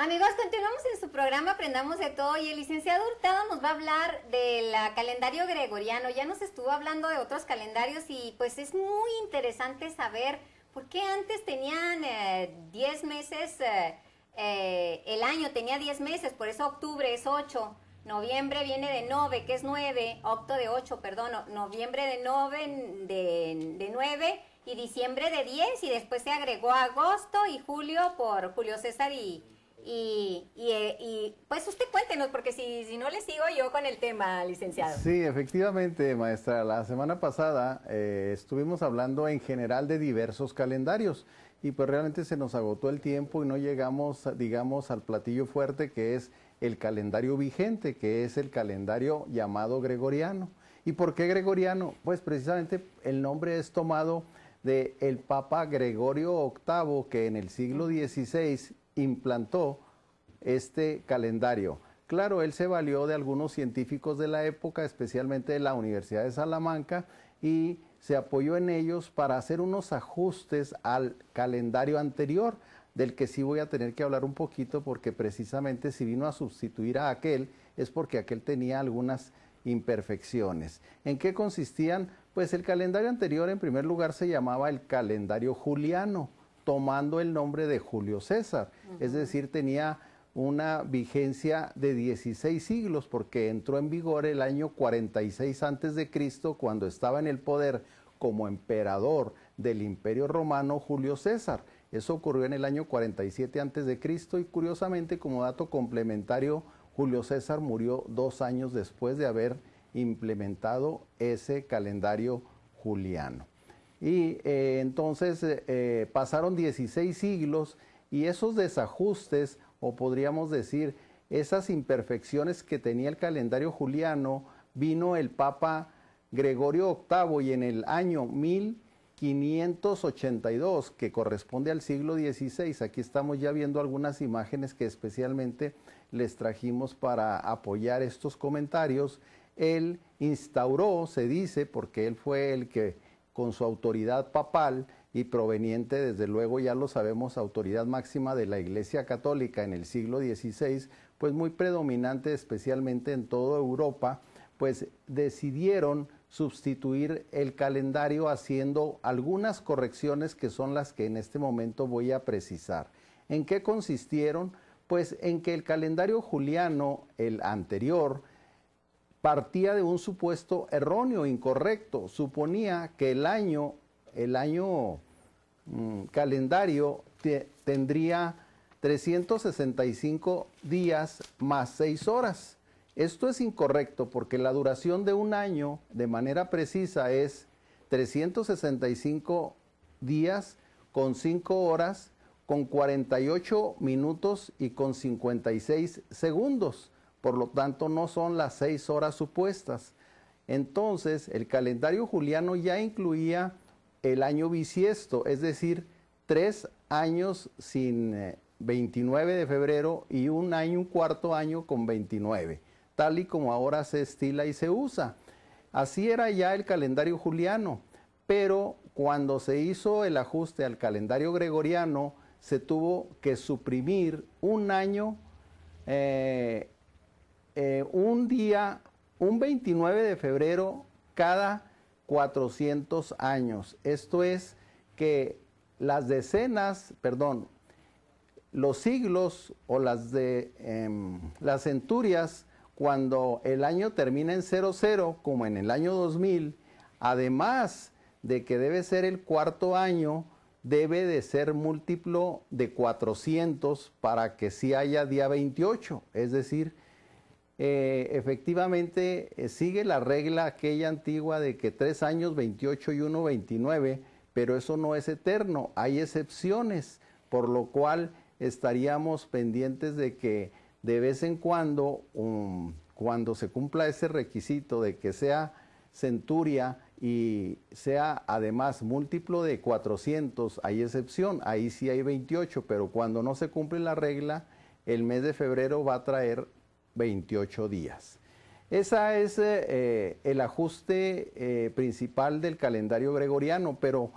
Amigos, continuamos en su programa Aprendamos de Todo y el licenciado Hurtado nos va a hablar del calendario gregoriano. Ya nos estuvo hablando de otros calendarios y pues es muy interesante saber por qué antes tenían 10 meses, el año tenía 10 meses, por eso octubre es 8, noviembre viene de 9, que es 9, octo de 8, perdón, noviembre de 9, de 9 y diciembre de 10 y después se agregó agosto y julio por Julio César y pues usted cuéntenos, porque si no le sigo yo con el tema, licenciado. Sí, efectivamente, maestra. La semana pasada estuvimos hablando en general de diversos calendarios y pues realmente se nos agotó el tiempo y no llegamos, digamos, al platillo fuerte que es el calendario vigente, que es el calendario llamado gregoriano. ¿Y por qué gregoriano? Pues precisamente el nombre es tomado de el Papa Gregorio VIII, que en el siglo XVI implantó este calendario. Claro, él se valió de algunos científicos de la época, especialmente de la Universidad de Salamanca, y se apoyó en ellos para hacer unos ajustes al calendario anterior, del que sí voy a tener que hablar un poquito, porque precisamente si vino a sustituir a aquel, es porque aquel tenía algunas imperfecciones. ¿En qué consistían? Pues el calendario anterior, en primer lugar, se llamaba el calendario juliano, tomando el nombre de Julio César. Es decir, tenía una vigencia de 16 siglos, porque entró en vigor el año 46 antes de Cristo, cuando estaba en el poder como emperador del Imperio Romano Julio César. Eso ocurrió en el año 47 antes de Cristo y curiosamente, como dato complementario, Julio César murió 2 años después de haber implementado ese calendario juliano. Y entonces pasaron 16 siglos y esos desajustes, o podríamos decir, esas imperfecciones que tenía el calendario juliano, vino el Papa Gregorio VIII y en el año 1582, que corresponde al siglo XVI, aquí estamos ya viendo algunas imágenes que especialmente les trajimos para apoyar estos comentarios. Él instauró, se dice, porque él fue el que con su autoridad papal y proveniente, desde luego ya lo sabemos, autoridad máxima de la Iglesia Católica en el siglo XVI, pues muy predominante especialmente en toda Europa, pues decidieron sustituir el calendario haciendo algunas correcciones que son las que en este momento voy a precisar. ¿En qué consistieron? Pues en que el calendario juliano, el anterior, partía de un supuesto erróneo, incorrecto. Suponía que el año calendario tendría 365 días más 6 horas. Esto es incorrecto porque la duración de un año de manera precisa es 365 días con 5 horas, con 48 minutos y con 56 segundos. Por lo tanto, no son las 6 horas supuestas. Entonces, el calendario juliano ya incluía el año bisiesto, es decir, 3 años sin 29 de febrero y un cuarto año con 29, tal y como ahora se estila y se usa. Así era ya el calendario juliano, pero cuando se hizo el ajuste al calendario gregoriano, se tuvo que suprimir un año, un día, un 29 de febrero cada 400 años. Esto es que las decenas, perdón, los siglos o las centurias, cuando el año termina en 00, como en el año 2000, además de que debe ser el cuarto año, debe de ser múltiplo de 400 para que sí haya día 28, es decir, efectivamente sigue la regla aquella antigua de que 3 años 28 y 1 29, pero eso no es eterno, hay excepciones, por lo cual estaríamos pendientes de que de vez en cuando, cuando se cumpla ese requisito de que sea centuria y sea además múltiplo de 400, hay excepción, ahí sí hay 28, pero cuando no se cumple la regla, el mes de febrero va a traer 28 días. Ese es el ajuste principal del calendario gregoriano, pero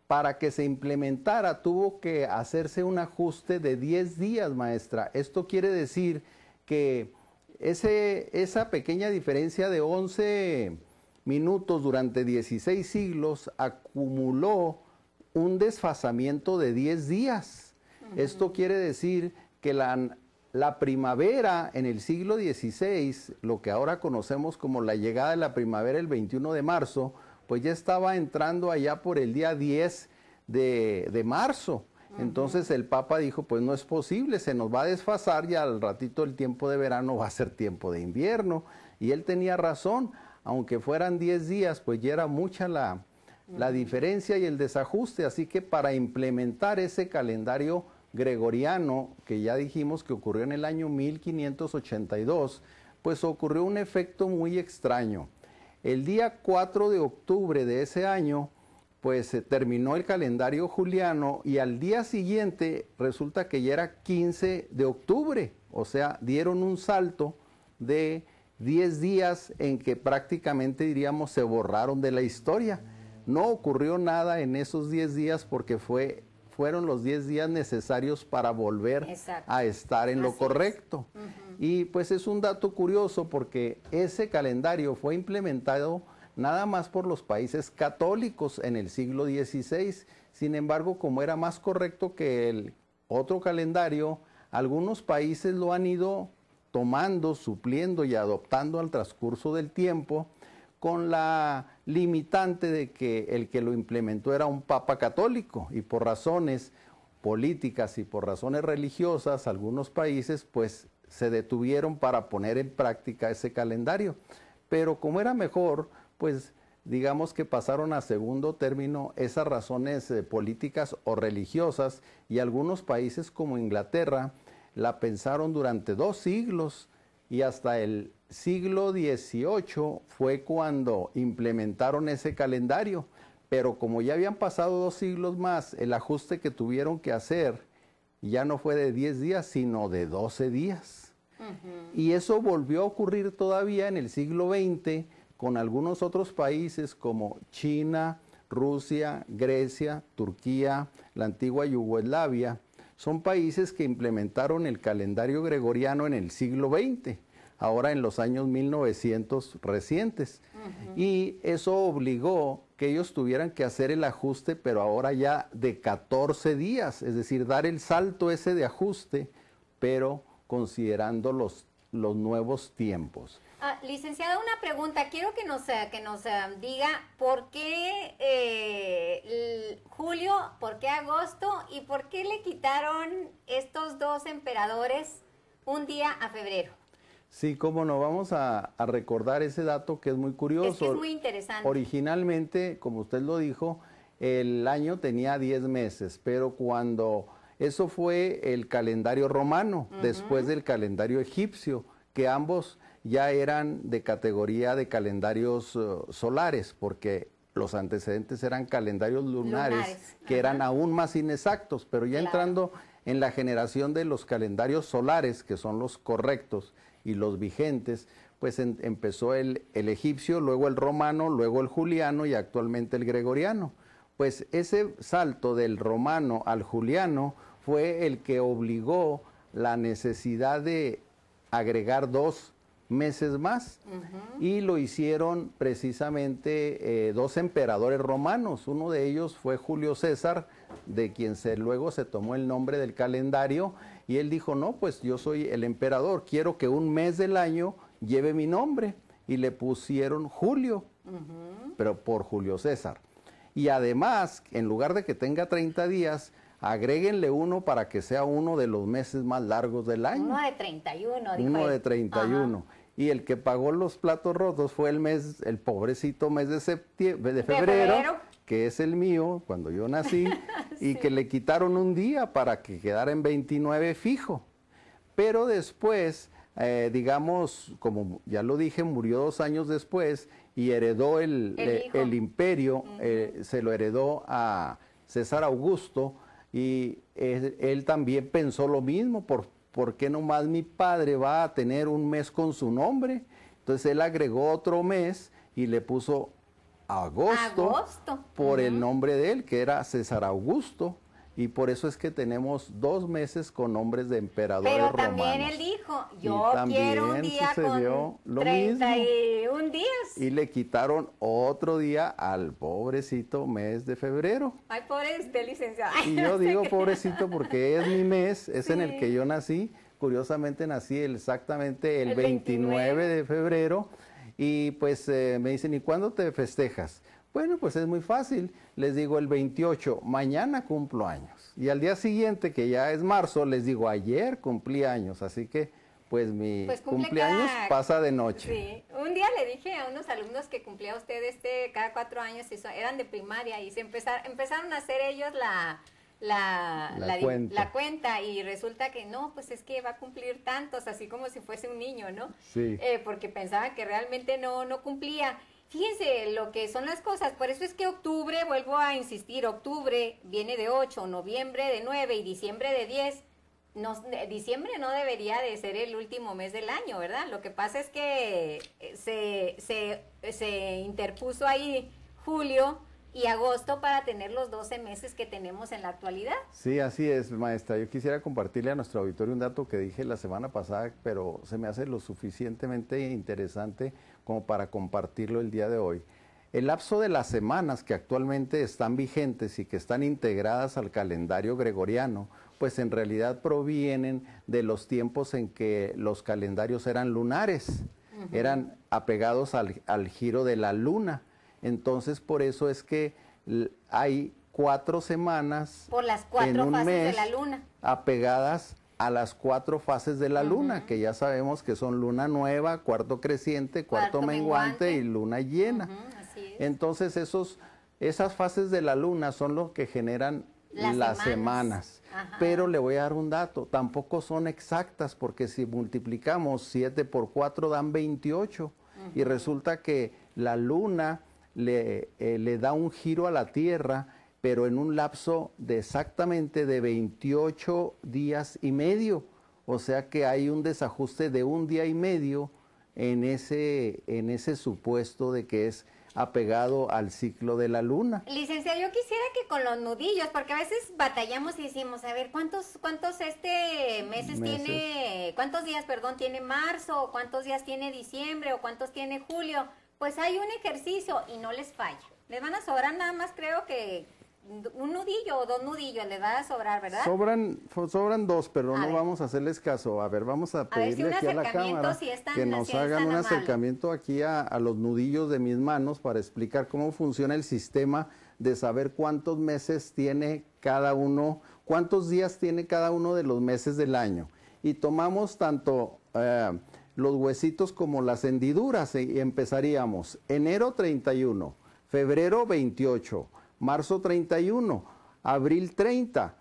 para que se implementara tuvo que hacerse un ajuste de 10 días, maestra. Esto quiere decir que esa pequeña diferencia de 11 minutos durante 16 siglos acumuló un desfasamiento de 10 días. Esto quiere decir que la primavera en el siglo XVI, lo que ahora conocemos como la llegada de la primavera el 21 de marzo, pues ya estaba entrando allá por el día 10 de marzo. Entonces el Papa dijo, pues no es posible, se nos va a desfasar y al ratito el tiempo de verano va a ser tiempo de invierno. Y él tenía razón, aunque fueran 10 días, pues ya era mucha la diferencia y el desajuste. Así que para implementar ese calendario gregoriano, que ya dijimos que ocurrió en el año 1582, pues ocurrió un efecto muy extraño. El día 4 de octubre de ese año, pues se terminó el calendario juliano y al día siguiente resulta que ya era 15 de octubre, o sea, dieron un salto de 10 días en que prácticamente diríamos se borraron de la historia. No ocurrió nada en esos 10 días porque fueron los 10 días necesarios para volver a estar en lo correcto. Y pues es un dato curioso porque ese calendario fue implementado nada más por los países católicos en el siglo XVI. Sin embargo, como era más correcto que el otro calendario, algunos países lo han ido tomando, supliendo y adoptando al transcurso del tiempo, con la limitante de que el que lo implementó era un papa católico y por razones políticas y por razones religiosas, algunos países pues se detuvieron para poner en práctica ese calendario. Pero como era mejor, pues digamos que pasaron a segundo término esas razones políticas o religiosas y algunos países como Inglaterra la pensaron durante 2 siglos y hasta el siglo XVIII fue cuando implementaron ese calendario, pero como ya habían pasado 2 siglos más, el ajuste que tuvieron que hacer ya no fue de 10 días, sino de 12 días. Y eso volvió a ocurrir todavía en el siglo XX con algunos otros países como China, Rusia, Grecia, Turquía, la antigua Yugoslavia. Son países que implementaron el calendario gregoriano en el siglo XX, ahora en los años 1900 recientes. Y eso obligó que ellos tuvieran que hacer el ajuste, pero ahora ya de 14 días, es decir, dar el salto ese de ajuste, pero considerando los nuevos tiempos. Licenciada, una pregunta. Quiero que nos diga por qué julio, por qué agosto y por qué le quitaron estos 2 emperadores un día a febrero. Sí, cómo no, vamos a recordar ese dato que es muy curioso. Es que es muy interesante. Originalmente, como usted lo dijo, el año tenía 10 meses, pero cuando eso fue el calendario romano, después del calendario egipcio, que ambos ya eran de categoría de calendarios solares, porque los antecedentes eran calendarios lunares que eran aún más inexactos, pero ya entrando en la generación de los calendarios solares, que son los correctos y los vigentes, pues empezó el egipcio, luego el romano, luego el juliano y actualmente el gregoriano. Pues ese salto del romano al juliano fue el que obligó la necesidad de agregar 2 meses más y lo hicieron precisamente 2 emperadores romanos. Uno de ellos fue Julio César, de quien luego se tomó el nombre del calendario, y él dijo, no, pues yo soy el emperador, quiero que un mes del año lleve mi nombre, y le pusieron Julio, pero por Julio César. Y además, en lugar de que tenga 30 días, agréguenle uno para que sea uno de los meses más largos del año. Uno de 31, dijo Uno él. de 31. Y el que pagó los platos rotos fue el pobrecito mes de febrero, que es el mío, cuando yo nací, y que le quitaron un día para que quedara en 29 fijo. Pero después, digamos, como ya lo dije, murió 2 años después y heredó el imperio, se lo heredó a César Augusto, y él también pensó lo mismo, ¿por qué nomás mi padre va a tener un mes con su nombre? Entonces él agregó otro mes y le puso agosto, por el nombre de él, que era César Augusto, y por eso es que tenemos 2 meses con nombres de emperadores romanos. Pero también él dijo, yo quiero un día con 31 días. Y le quitaron otro día al pobrecito mes de febrero. Ay, pobre usted, licenciado. Y yo digo pobrecito porque es mi mes, es en el que yo nací. Curiosamente nací exactamente el 29 de febrero. Y pues me dicen, ¿y cuándo te festejas? Bueno, pues es muy fácil. Les digo el 28, mañana cumplo años. Y al día siguiente, que ya es marzo, les digo, ayer cumplí años. Así que, pues mi cumpleaños pasa de noche. Sí. Un día le dije a unos alumnos que cumplía usted cada 4 años, eran de primaria, y empezaron a hacer ellos la cuenta, y resulta que no, pues es que va a cumplir tantos, así como si fuese un niño, ¿no? Sí. Porque pensaban que realmente no cumplía. Fíjense lo que son las cosas, por eso es que octubre, vuelvo a insistir, octubre viene de 8, noviembre de 9 y diciembre de 10. Diciembre no debería de ser el último mes del año, ¿verdad? Lo que pasa es que se interpuso ahí julio y agosto para tener los 12 meses que tenemos en la actualidad. Sí, así es, maestra. Yo quisiera compartirle a nuestro auditorio un dato que dije la semana pasada, pero se me hace lo suficientemente interesante como para compartirlo el día de hoy. El lapso de las semanas que actualmente están vigentes y que están integradas al calendario gregoriano, pues en realidad provienen de los tiempos en que los calendarios eran lunares, eran apegados al giro de la luna. Entonces, por eso es que hay 4 semanas por las 4 fases de la luna, apegadas a las 4 fases de la luna, que ya sabemos que son luna nueva, cuarto creciente, cuarto menguante y luna llena. Así es. Entonces, esas fases de la luna son lo que generan las semanas. Pero le voy a dar un dato, tampoco son exactas, porque si multiplicamos 7 por 4 dan 28, y resulta que la luna le da un giro a la Tierra, pero en un lapso de exactamente de 28 días y medio. O sea que hay un desajuste de 1 día y medio en ese supuesto de que es apegado al ciclo de la luna. Licenciado, yo quisiera que con los nudillos, porque a veces batallamos y decimos, a ver, ¿cuántos meses tiene, cuántos días, perdón, tiene marzo, o cuántos días tiene diciembre, o cuántos tiene julio? Pues hay un ejercicio y no les falla. Les van a sobrar nada más, creo que 1 nudillo o 2 nudillos les va a sobrar, ¿verdad? Sobran 2, pero no vamos a hacerles caso. A ver, vamos a pedirle aquí a la cámara que nos hagan un acercamiento aquí a los nudillos de mis manos para explicar cómo funciona el sistema de saber cuántos meses tiene cada uno, cuántos días tiene cada uno de los meses del año. Y tomamos tanto los huesitos como las hendiduras y empezaríamos enero 31, febrero 28, marzo 31, abril 30,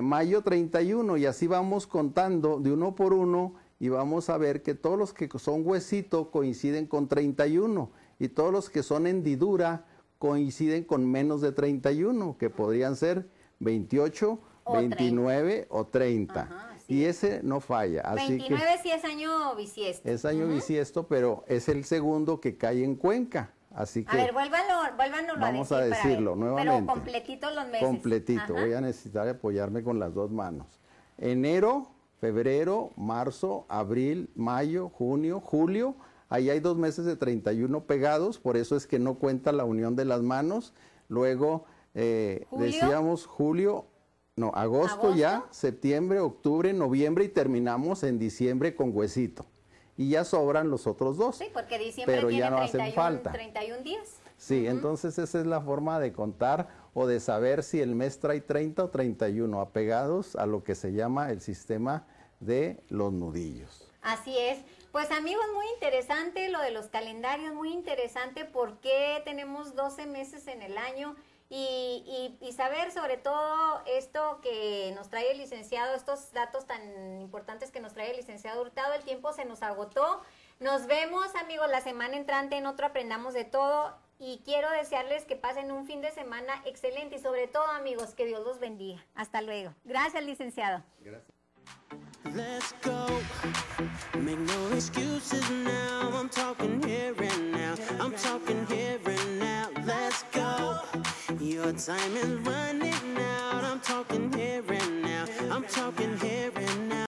mayo 31, y así vamos contando de uno por uno, y vamos a ver que todos los que son huesito coinciden con 31 y todos los que son hendidura coinciden con menos de 31, que podrían ser 28, 29 o 30. Y ese no falla. Así 29 que sí es año bisiesto. Es año bisiesto, pero es el segundo que cae en Cuenca. Así que a ver, vuélvanlo vamos a decirlo nuevamente. Pero completito los meses. Completito. Voy a necesitar apoyarme con las 2 manos. Enero, febrero, marzo, abril, mayo, junio, julio. Ahí hay 2 meses de 31 pegados, por eso es que no cuenta la unión de las manos. Luego decíamos agosto ya, septiembre, octubre, noviembre, y terminamos en diciembre con huesito. Y ya sobran los otros 2. Sí, porque diciembre pero tiene ya no 31, hacen falta. 31 días. Sí, entonces esa es la forma de contar o de saber si el mes trae 30 o 31, apegados a lo que se llama el sistema de los nudillos. Así es. Pues amigos, muy interesante lo de los calendarios, muy interesante por qué tenemos 12 meses en el año. Y saber sobre todo esto que nos trae el licenciado, estos datos tan importantes que nos trae el licenciado Hurtado. El tiempo se nos agotó. Nos vemos, amigos, la semana entrante en otro Aprendamos de Todo. Y quiero desearles que pasen un fin de semana excelente y sobre todo, amigos, que Dios los bendiga. Hasta luego. Gracias, licenciado. Gracias. Let's go. Make no excuses now. I'm talking here and now. I'm talking here and now. Your time is running out. I'm talking here and now. I'm talking here